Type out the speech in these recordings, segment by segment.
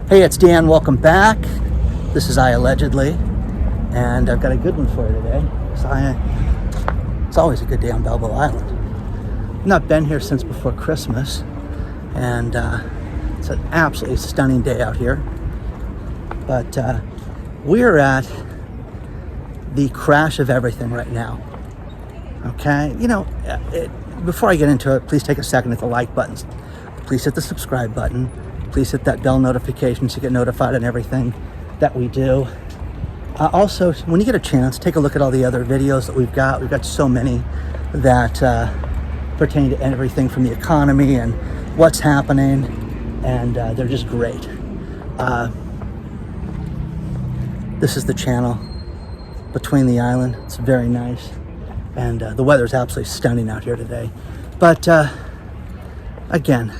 Hey, it's Dan. Welcome back. This is iAllegedly, and I've got a good one for you today. It's always a good day on Balboa Island. I've not been here since before Christmas, and it's an absolutely stunning day out here. But we're at the crash of everything right now. Okay? Before I get into it, please take a second at the like buttons. Please hit the subscribe button. Please hit that bell notification so you get notified on everything that we do. Also, when you get a chance, take a look at all the other videos that we've got. We've got so many that pertain to everything from the economy and what's happening, and they're just great. This is the channel between the island. It's very nice, and the weather's absolutely stunning out here today. But again,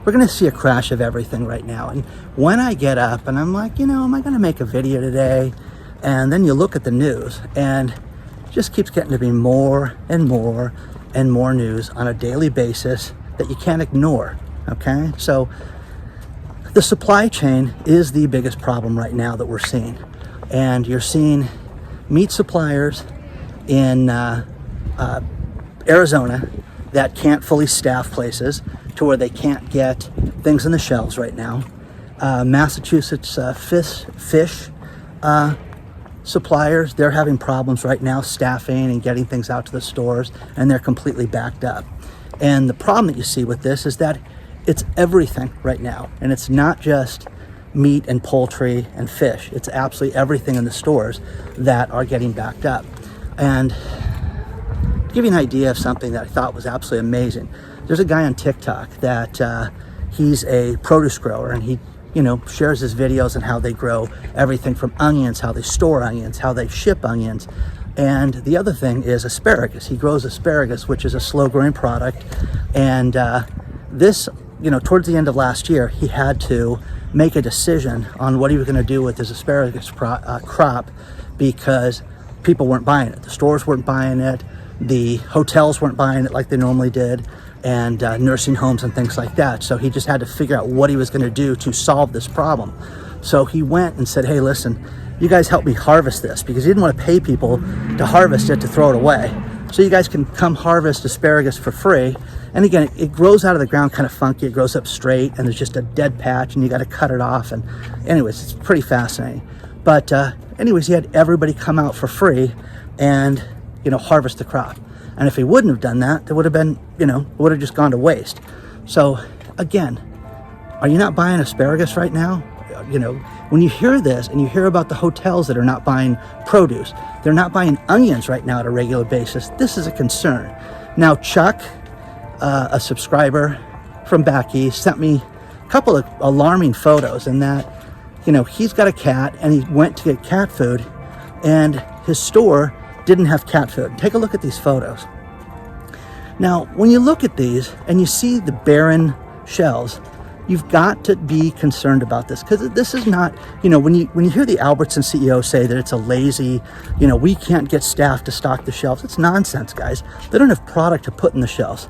we're going to see a crash of everything right now. And when I get up and I'm like, am I going to make a video today? And then you look at the news and it just keeps getting to be more and more and more news on a daily basis that you can't ignore. Okay? So the supply chain is the biggest problem right now that we're seeing. And you're seeing meat suppliers in Arizona that can't fully staff places to where they can't get things on the shelves right now. Massachusetts fish suppliers, they're having problems right now staffing and getting things out to the stores, and they're completely backed up. And the problem that you see with this is that it's everything right now, and it's not just meat and poultry and fish. It's absolutely everything in the stores that are getting backed up. And to give you an idea of something that I thought was absolutely amazing, there's a guy on TikTok that he's a produce grower, and he shares his videos on how they grow everything from onions, how they store onions, how they ship onions. And the other thing is asparagus. He grows asparagus, which is a slow growing product. And this, towards the end of last year, he had to make a decision on what he was going to do with his asparagus crop, because people weren't buying it. The stores weren't buying it. The hotels weren't buying it like they normally did, and nursing homes and things like that. So he just had to figure out what he was going to do to solve this problem. So he went and said, hey, listen, you guys help me harvest this, because he didn't want to pay people to harvest it to throw it away. So you guys can come harvest asparagus for free. And again, it grows out of the ground kind of funky. It grows up straight, and there's just a dead patch, and you got to cut it off. And anyways, it's pretty fascinating. But anyways, he had everybody come out for free and harvest the crop. And if he wouldn't have done that, it would have been, it would have just gone to waste. So again, are you not buying asparagus right now? When you hear this and you hear about the hotels that are not buying produce, they're not buying onions right now at a regular basis, this is a concern. Now, Chuck, a subscriber from back east, sent me a couple of alarming photos, in that, he's got a cat and he went to get cat food, and his store didn't have cat food. Take a look at these photos. Now, when you look at these and you see the barren shelves, you've got to be concerned about this, because this is not, when you hear the Albertson CEO say that it's a lazy, we can't get staff to stock the shelves, it's nonsense, guys. They don't have product to put in the shelves.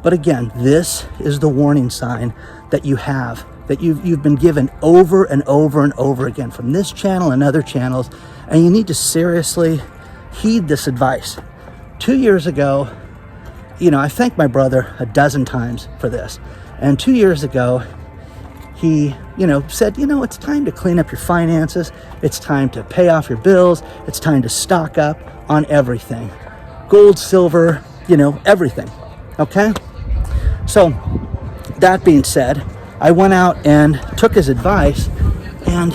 But again, this is the warning sign that you have, that you've been given over and over and over again from this channel and other channels, and you need to seriously heed this advice. 2 years ago, I thanked my brother a dozen times for this. And 2 years ago, he, said, it's time to clean up your finances. It's time to pay off your bills. It's time to stock up on everything. Gold, silver, everything. Okay? So, that being said, I went out and took his advice, and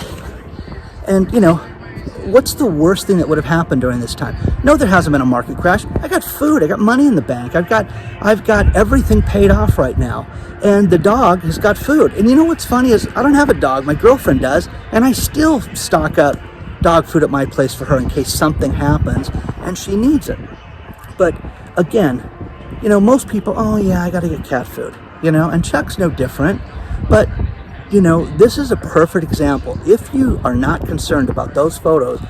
what's the worst thing that would have happened during this time? No, there hasn't been a market crash. I got food. I got money in the bank. I've got everything paid off right now. And the dog has got food. And you know what's funny is I don't have a dog. My girlfriend does. And I still stock up dog food at my place for her in case something happens and she needs it. But again, most people, oh yeah, I got to get cat food, and Chuck's no different. But this is a perfect example. If you are not concerned about those photos,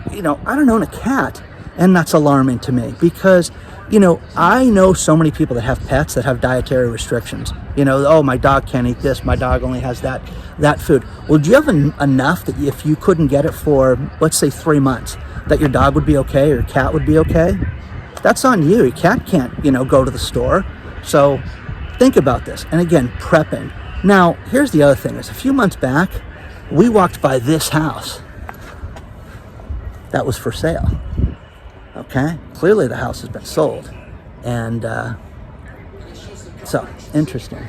I don't own a cat, and that's alarming to me, because I know so many people that have pets that have dietary restrictions. Oh, my dog can't eat this, my dog only has that food. Well, do you have enough that if you couldn't get it for, let's say, 3 months, that your dog would be okay or your cat would be okay? That's on you. Your cat can't, go to the store. So think about this. And again, prepping. Now, here's the other thing is a few months back, we walked by this house that was for sale. Okay, clearly the house has been sold, and so interesting.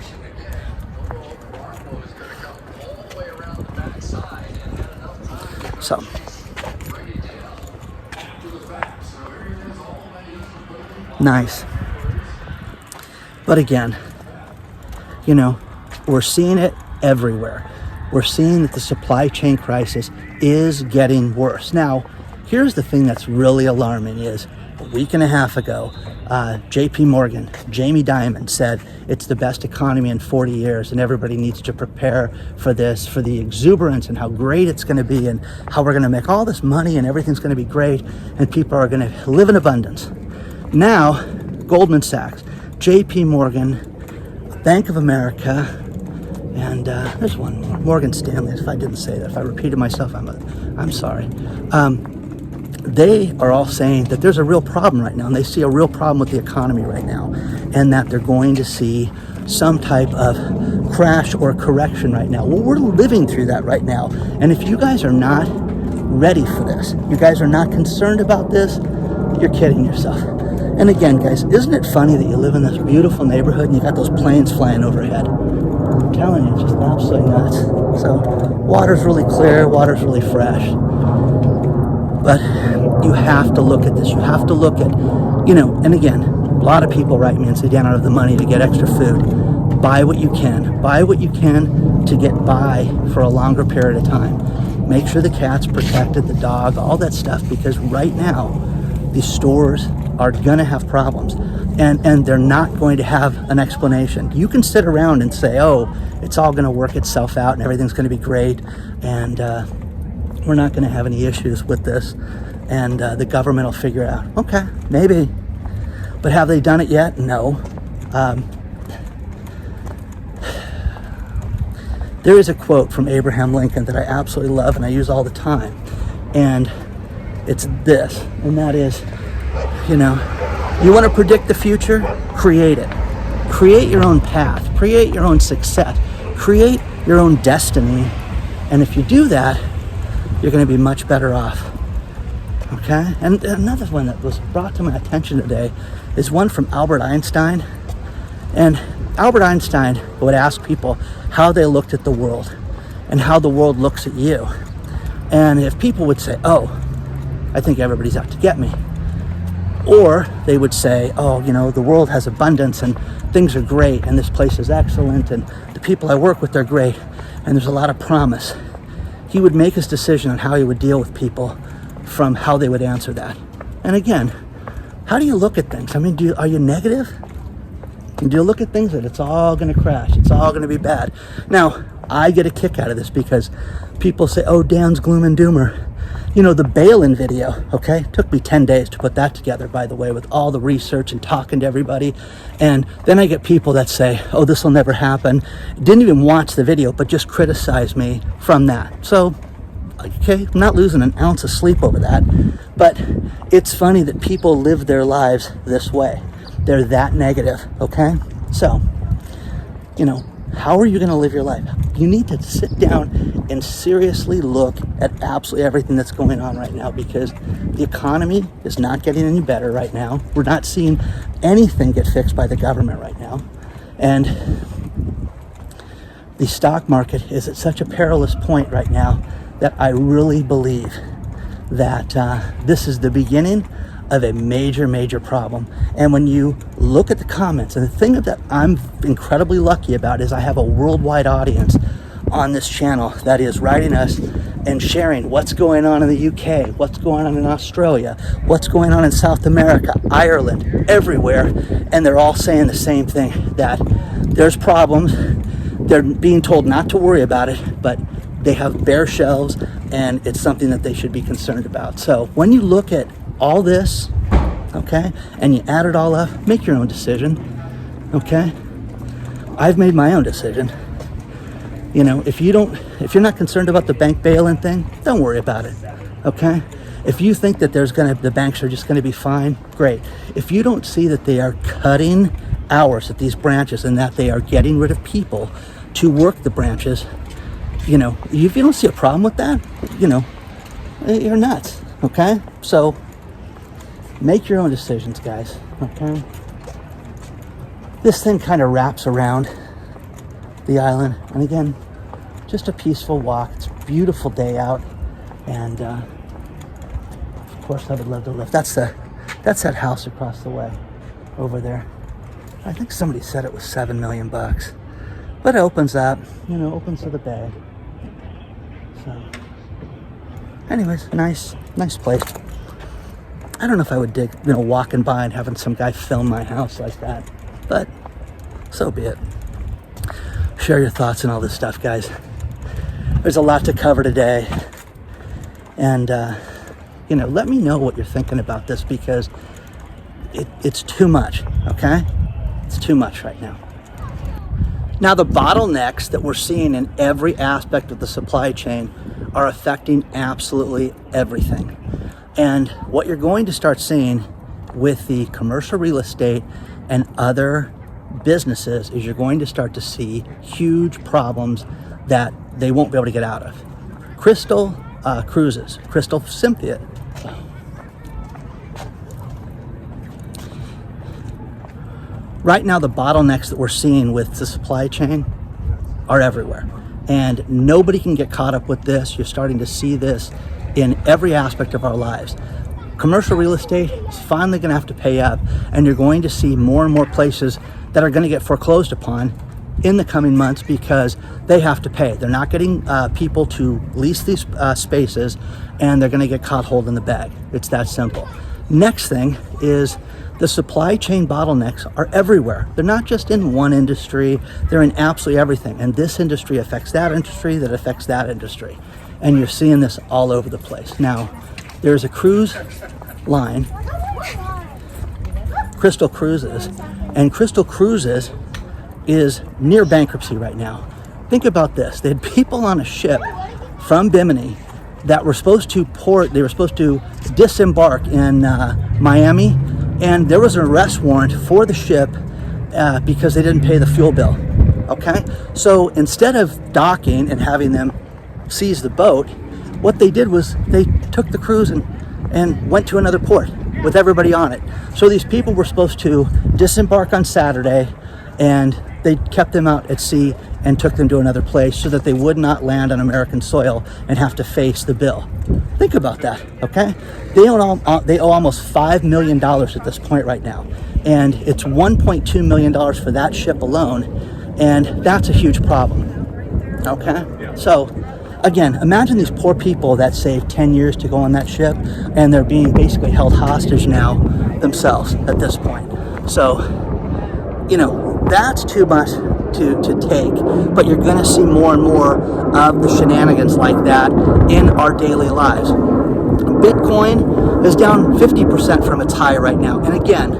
So nice, but again, we're seeing it everywhere. We're seeing that the supply chain crisis is getting worse. Now, here's the thing that's really alarming is a week and a half ago, JP Morgan, Jamie Dimon said it's the best economy in 40 years and everybody needs to prepare for this, for the exuberance and how great it's going to be and how we're going to make all this money and everything's going to be great and people are going to live in abundance. Now, Goldman Sachs, JP Morgan, Bank of America, and there's one more, Morgan Stanley. If I didn't say that, if I repeated myself, I'm sorry. They are all saying that there's a real problem right now, and they see a real problem with the economy right now, and that they're going to see some type of crash or correction right now. Well, we're living through that right now, and if you guys are not ready for this, you guys are not concerned about this, you're kidding yourself. And again, guys, isn't it funny that you live in this beautiful neighborhood and you got those planes flying overhead? I'm telling you, it's just absolutely nuts. So, water's really clear, water's really fresh. But you have to look at this. You have to look at, and again, a lot of people write me and say, Dan, I don't have the money to get extra food. Buy what you can. Buy what you can to get by for a longer period of time. Make sure the cat's protected, the dog, all that stuff, because right now, these stores are going to have problems. And they're not going to have an explanation. You can sit around and say, oh, it's all going to work itself out and everything's going to be great. And we're not going to have any issues with this, and the government will figure it out. Okay, maybe. But have they done it yet? No. There is a quote from Abraham Lincoln that I absolutely love and I use all the time. And it's this, and that is, you want to predict the future? Create it. Create your own path. Create your own success. Create your own destiny. And if you do that, you're going to be much better off. Okay? And another one that was brought to my attention today is one from Albert Einstein. And Albert Einstein would ask people how they looked at the world and how the world looks at you. And if people would say, oh, I think everybody's out to get me. Or they would say, oh, the world has abundance and things are great and this place is excellent and the people I work with are great and there's a lot of promise. He would make his decision on how he would deal with people from how they would answer that. And again, how do you look at things? I mean, are you negative? Do you look at things that it's all going to crash, it's all going to be bad? Now, I get a kick out of this because people say, oh, Dan's gloom and doomer. The bail-in video, okay? Took me 10 days to put that together, by the way, with all the research and talking to everybody. And then I get people that say, oh, this will never happen. Didn't even watch the video, but just criticize me from that. So, okay, I'm not losing an ounce of sleep over that. But it's funny that people live their lives this way. They're that negative, okay? So, how are you going to live your life? You need to sit down and seriously look at absolutely everything that's going on right now, because the economy is not getting any better right now. We're not seeing anything get fixed by the government right now. And the stock market is at such a perilous point right now that I really believe that this is the beginning of a major, major problem. And when you look at the comments, and the thing that I'm incredibly lucky about is I have a worldwide audience on this channel that is writing us and sharing what's going on in the UK, what's going on in Australia, what's going on in South America, Ireland, everywhere. And they're all saying the same thing, that there's problems. They're being told not to worry about it, but they have bare shelves and it's something that they should be concerned about. So when you look at all this, okay, and you add it all up, make your own decision, okay? I've made my own decision. You know, if you're not concerned about the bank bail-in thing, don't worry about it, okay? If you think that the banks are just gonna be fine, great. If you don't see that they are cutting hours at these branches and that they are getting rid of people to work the branches, you know, if you don't see a problem with that, you know, you're nuts, okay? So make your own decisions, guys, okay? This thing kind of wraps around the island, and again, just a peaceful walk. It's a beautiful day out, and of course I would love to live. That's that house across the way over there. I think somebody said it was $7 million, but it opens up, you know, opens to the bay. So anyways, nice place. I don't know if I would dig, you know, walking by and having some guy film my house like that, but so be it. Share your thoughts and all this stuff, guys. There's a lot to cover today, and you know, let me know what you're thinking about this, because it's too much, okay? It's too much right now. Now, the bottlenecks that we're seeing in every aspect of the supply chain are affecting absolutely everything. And what you're going to start seeing with the commercial real estate and other businesses is you're going to start to see huge problems that they won't be able to get out of. Crystal Cruises, Crystal Cynthia. Right now, the bottlenecks that we're seeing with the supply chain are everywhere, and nobody can get caught up with this. You're starting to see this in every aspect of our lives. Commercial real estate is finally going to have to pay up, and you're going to see more and more places that are going to get foreclosed upon in the coming months because they have to pay. They're not getting people to lease these spaces, and they're going to get caught holding the bag. It's that simple. Next thing is the supply chain bottlenecks are everywhere. They're not just in one industry, they're in absolutely everything. And this industry affects that industry, that affects that industry. And you're seeing this all over the place. Now, there's a cruise line, Crystal Cruises, and Crystal Cruises is near bankruptcy right now. Think about this. They had people on a ship from Bimini that were supposed to disembark in Miami, and there was an arrest warrant for the ship because they didn't pay the fuel bill, okay? So instead of docking and having them seize the boat, what they did was they took the cruise and went to another port with everybody on it. So these people were supposed to disembark on Saturday, and they kept them out at sea and took them to another place so that they would not land on American soil and have to face the bill. Think about that, okay? They owe almost $5 million at this point right now. And it's $1.2 million for that ship alone. And that's a huge problem, okay? So, again, imagine these poor people that saved 10 years to go on that ship, and they're being basically held hostage now themselves at this point. So, you know, that's too much to take, but you're going to see more and more of the shenanigans like that in our daily lives. Bitcoin is down 50% from its high right now, and again,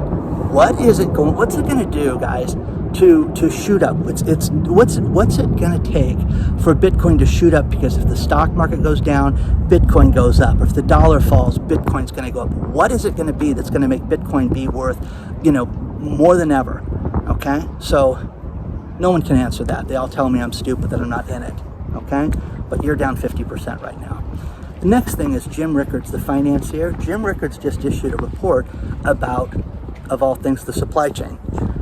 what's it going to do, guys, to shoot up? What's it going to take for Bitcoin to shoot up? Because if the stock market goes down, Bitcoin goes up. If the dollar falls, Bitcoin's going to go up. What is it going to be that's going to make Bitcoin be worth, you know, more than ever? Okay, so no one can answer that. They all tell me I'm stupid, that I'm not in it, okay? But you're down 50% right now. The next thing is Jim Rickards, the financier. Jim Rickards just issued a report about, of all things, the supply chain.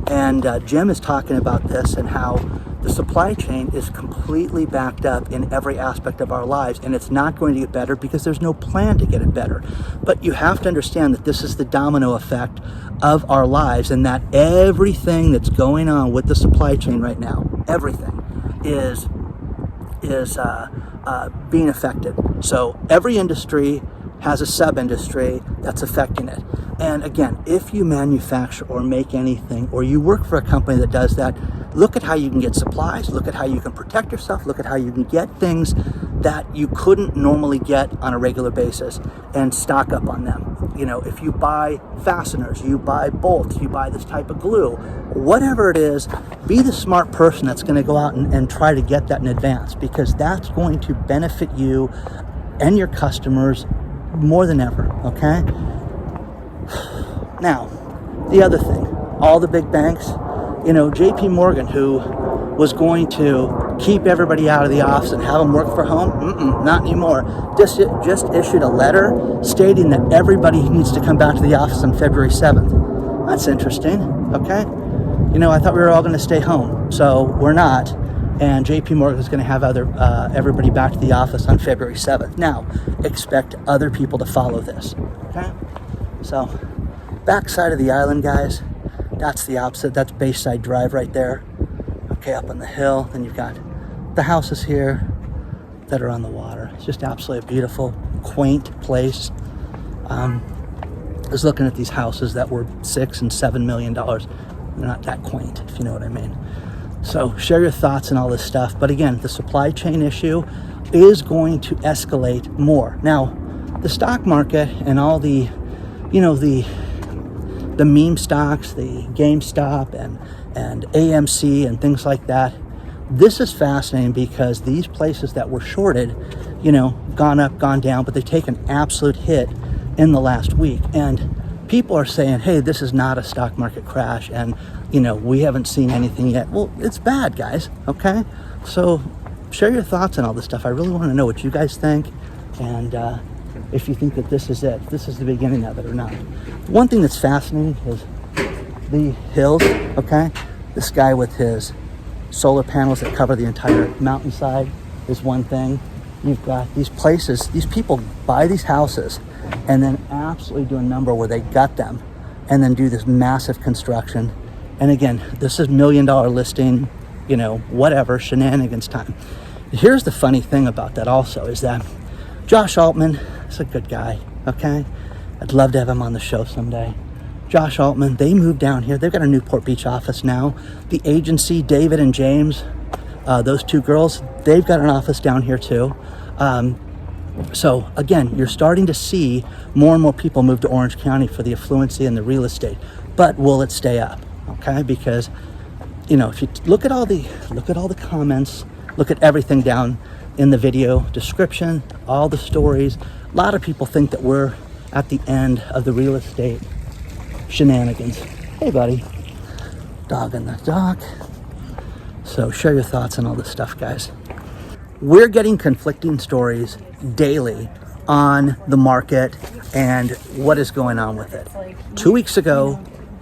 And Jim is talking about this and how the supply chain is completely backed up in every aspect of our lives, and it's not going to get better because there's no plan to get it better. But you have to understand that this is the domino effect of our lives, and that everything that's going on with the supply chain right now, everything is being affected. So every industry has a sub-industry that's affecting it. And again, if you manufacture or make anything, or you work for a company that does that, look at how you can get supplies, look at how you can protect yourself, look at how you can get things that you couldn't normally get on a regular basis and stock up on them. You know, if you buy fasteners, you buy bolts, you buy this type of glue, whatever it is, be the smart person that's going to go out and try to get that in advance, because that's going to benefit you and your customers more than ever, okay? Now, the other thing, all the big banks, you know, JP Morgan, who was going to keep everybody out of the office and have them work from home, not anymore. Just issued a letter stating that everybody needs to come back to the office on February 7th. That's interesting, okay? You know, I thought we were all going to stay home, so we're not. And JP Morgan is going to have everybody back to the office on February 7th. Now, expect other people to follow this, okay? So, backside of the island, guys, that's the opposite. That's Bayside Drive right there. Okay, up on the hill. Then you've got the houses here that are on the water. It's just absolutely a beautiful, quaint place. I was looking at these houses that were $6 and $7 million. They're not that quaint, if you know what I mean. So share your thoughts and all this stuff. But again, the supply chain issue is going to escalate more. Now, the stock market and all the, you know, the meme stocks, the GameStop and AMC and things like that, this is fascinating because these places that were shorted, you know, gone up, gone down, but they've taken an absolute hit in the last week. And people are saying, hey, this is not a stock market crash, and, you know, we haven't seen anything yet. Well, it's bad, guys, okay? So share your thoughts on all this stuff. I really want to know what you guys think, and if you think that this is it, this is the beginning of it or not. One thing that's fascinating is the hills, okay? This guy with his solar panels that cover the entire mountainside is one thing. You've got these places, these people buy these houses and then absolutely do a number where they gut them and then do this massive construction. And again, this is $1 million listing, you know, whatever, shenanigans time. Here's the funny thing about that also is that Josh Altman is a good guy, okay? I'd love to have him on the show someday. Josh Altman, they moved down here. They've got a Newport Beach office now. The agency, David and James, those two girls, they've got an office down here too. So again, you're starting to see more and more people move to Orange County for the affluency and the real estate. But will it stay up? Okay, because, you know, if you look at all the comments, look at everything down in the video description, all the stories, a lot of people think that we're at the end of the real estate shenanigans. Hey, buddy. Dog in the dock. So share your thoughts on all this stuff, guys. We're getting conflicting stories daily on the market and what is going on with it. 2 weeks ago,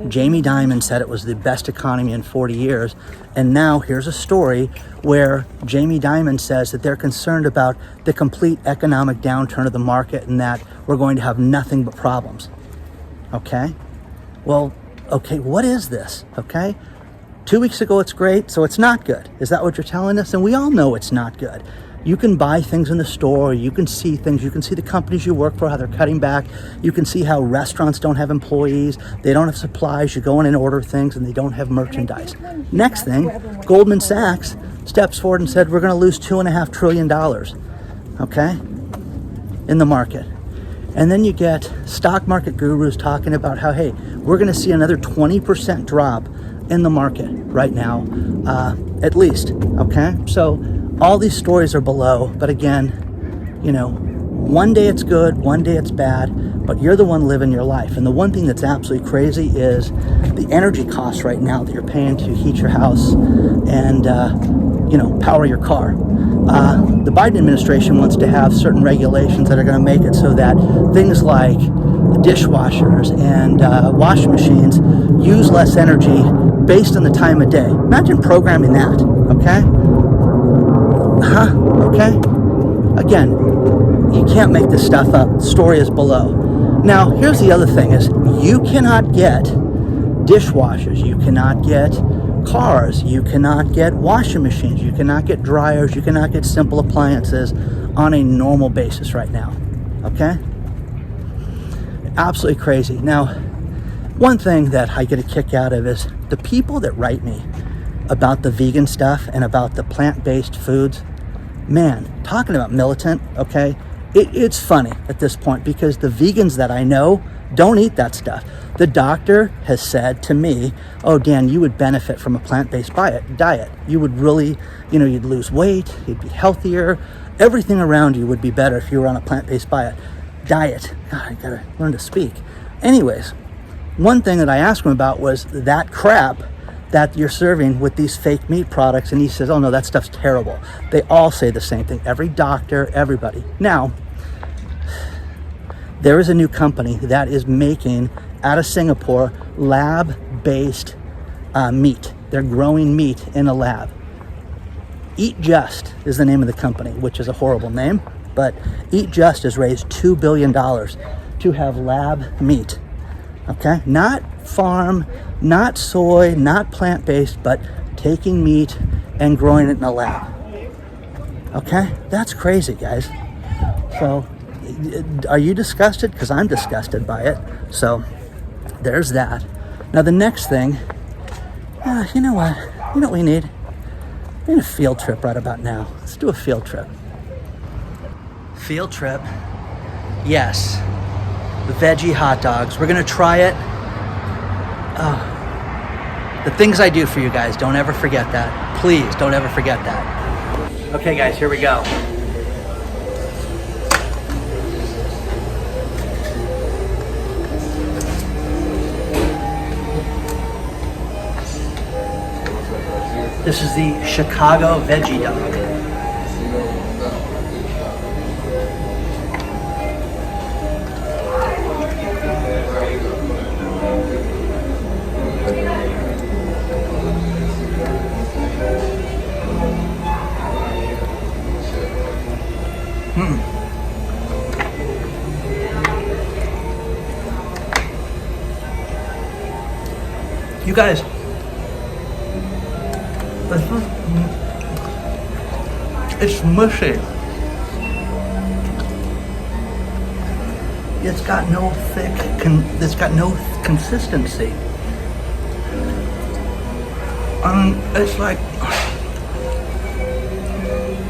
Jamie Dimon said it was the best economy in 40 years. And now here's a story where Jamie Dimon says that they're concerned about the complete economic downturn of the market and that we're going to have nothing but problems. Okay? Well, okay, what is this? Okay? 2 weeks ago it's great, so it's not good. Is that what you're telling us? And we all know it's not good. You can buy things in the store, you can see things, you can see the companies you work for, how they're cutting back. You can see how restaurants don't have employees, they don't have supplies, you go in and order things and they don't have merchandise. Next thing, Goldman Sachs steps forward and said we're going to lose $2.5 trillion, okay, in the market. And then you get stock market gurus talking about how, hey, we're going to see another 20% drop in the market right now, at least, okay? So all these stories are below, but again, you know, one day it's good, one day it's bad, but you're the one living your life. And the one thing that's absolutely crazy is the energy costs right now that you're paying to heat your house and, you know, power your car. The Biden administration wants to have certain regulations that are going to make it so that things like dishwashers and washing machines use less energy based on the time of day. Imagine programming that, okay? Okay? Again, you can't make this stuff up. The story is below. Now, here's the other thing is you cannot get dishwashers, you cannot get cars, you cannot get washing machines, you cannot get dryers, you cannot get simple appliances on a normal basis right now, okay? Absolutely crazy. Now, one thing that I get a kick out of is the people that write me about the vegan stuff and about the plant-based foods, man, talking about militant, okay, it's funny at this point because the vegans that I know don't eat that stuff. The doctor has said to me, oh, Dan, you would benefit from a plant-based diet. You would really, you'd lose weight, you'd be healthier, everything around you would be better if you were on a plant-based diet. God, I gotta learn to speak. Anyways, one thing that I asked him about was that crap that you're serving with these fake meat products, and he says, oh no, that stuff's terrible. They all say the same thing, every doctor, everybody. Now, there is a new company that is making, out of Singapore, lab-based meat. They're growing meat in a lab. Eat Just is the name of the company, which is a horrible name, but Eat Just has raised $2 billion to have lab meat. Okay, not farm, not soy, not plant-based, but taking meat and growing it in a lab. Okay, that's crazy, guys. So, are you disgusted? Because I'm disgusted by it. So, there's that. Now, the next thing, you know what? You know what we need? We need a field trip right about now. Let's do a field trip. Field trip. Yes. The veggie hot dogs. We're gonna try it. The things I do for you guys, don't ever forget that. Please, don't ever forget that. Okay guys, here we go. This is the Chicago Veggie Dog. You guys, it's mushy. It's got no it's got no consistency.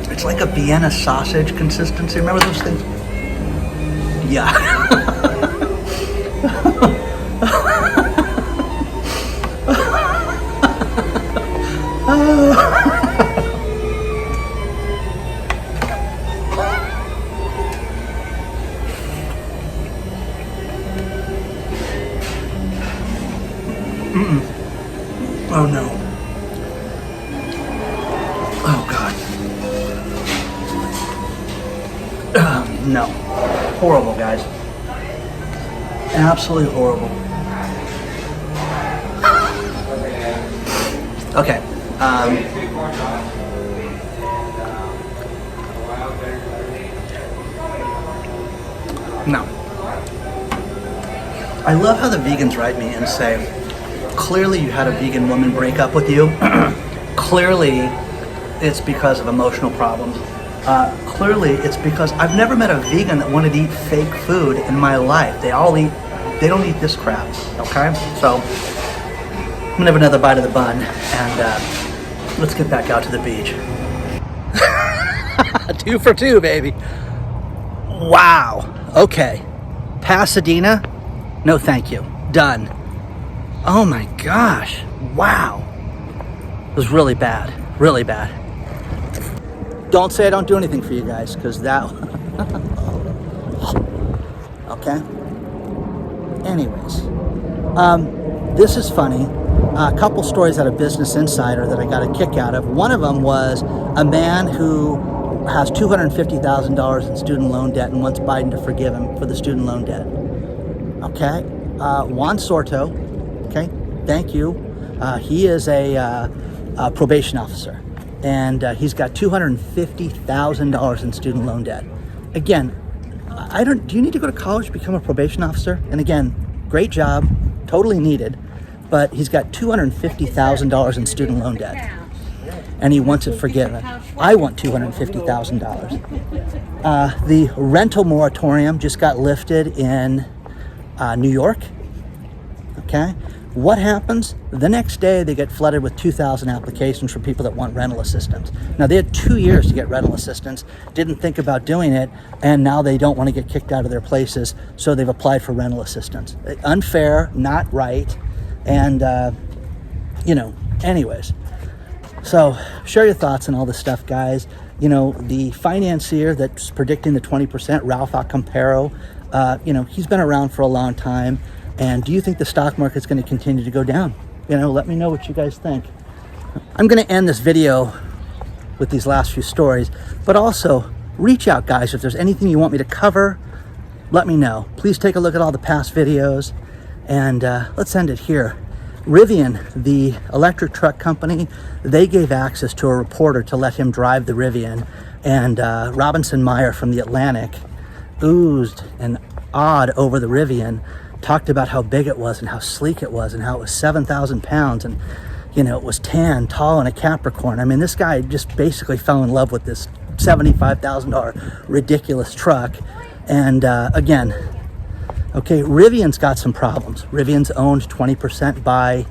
It's like a Vienna sausage consistency. Remember those things? Yeah. Oh no. Oh God. No. Horrible, guys. Absolutely horrible. Okay. No. I love how the vegans write me and say, clearly you had a vegan woman break up with you. Clearly it's because of emotional problems. Clearly it's because I've never met a vegan that wanted to eat fake food in my life. They don't eat this crap, okay? So I'm gonna have another bite of the bun and let's get back out to the beach. 2 for 2, baby. Wow. Okay. Pasadena? No, thank you. Done. Oh my gosh. Wow. It was really bad. Really bad. Don't say I don't do anything for you guys, because that... Okay. Anyways. This is funny. A couple stories out of Business Insider that I got a kick out of. One of them was a man who has $250,000 in student loan debt and wants Biden to forgive him for the student loan debt. Okay. Juan Sorto. Okay. Thank you. He is a probation officer, and he's got $250,000 in student loan debt. Again, do you need to go to college to become a probation officer? And again, great job, totally needed, but he's got $250,000 in student loan debt, and he wants it forgiven. I want $250,000. The rental moratorium just got lifted in New York. Okay, What happens? The next day, they get flooded with 2,000 applications from people that want rental assistance. Now, they had 2 years to get rental assistance, didn't think about doing it, and now they don't want to get kicked out of their places, so they've applied for rental assistance. Unfair, not right, and, anyways. So, share your thoughts on all this stuff, guys. The financier that's predicting the 20%, Ralph Acampero, he's been around for a long time. And do you think the stock market's going to continue to go down? Let me know what you guys think. I'm going to end this video with these last few stories, but also reach out, guys. If there's anything you want me to cover, let me know. Please take a look at all the past videos, and let's end it here. Rivian, the electric truck company, they gave access to a reporter to let him drive the Rivian, and Robinson Meyer from The Atlantic oozed and awed over the Rivian, talked about how big it was and how sleek it was and how it was 7,000 pounds and, it was tan, tall, and a Capricorn. I mean, this guy just basically fell in love with this $75,000 ridiculous truck. And again, okay, Rivian's got some problems. Rivian's owned 20% by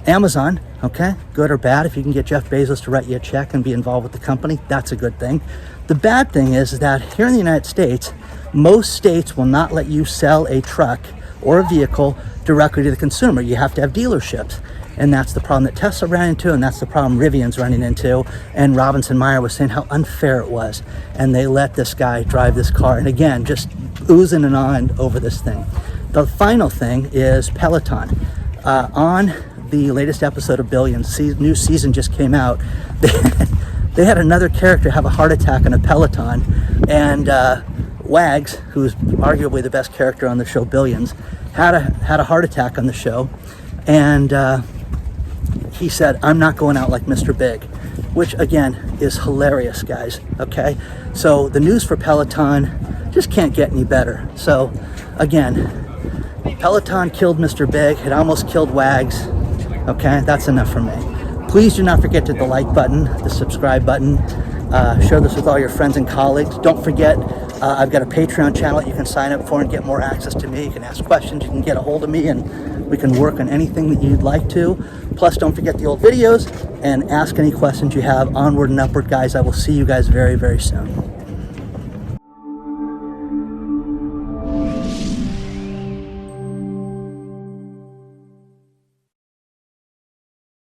Amazon, okay? Good or bad, if you can get Jeff Bezos to write you a check and be involved with the company, that's a good thing. The bad thing is that here in the United States, most states will not let you sell a truck or a vehicle directly to the consumer. You have to have dealerships. And that's the problem that Tesla ran into, and that's the problem Rivian's running into. And Robinson Meyer was saying how unfair it was. And they let this guy drive this car. And again, just oozing and on over this thing. The final thing is Peloton. On the latest episode of Billions, new season just came out. They had another character have a heart attack on a Peloton. And Wags, who's arguably the best character on the show Billions, had a heart attack on the show, and he said, "I'm not going out like Mr. Big," which again is hilarious, guys. Okay, so the news for Peloton just can't get any better. So again, Peloton killed Mr. Big. It almost killed Wags. Okay, that's enough for me. Please do not forget to hit the like button, the subscribe button. Share this with all your friends and colleagues. Don't forget, I've got a Patreon channel that you can sign up for and get more access to me. You can ask questions, you can get a hold of me, and we can work on anything that you'd like to. Plus, don't forget the old videos and ask any questions you have. Onward and upward, guys. I will see you guys very, very soon.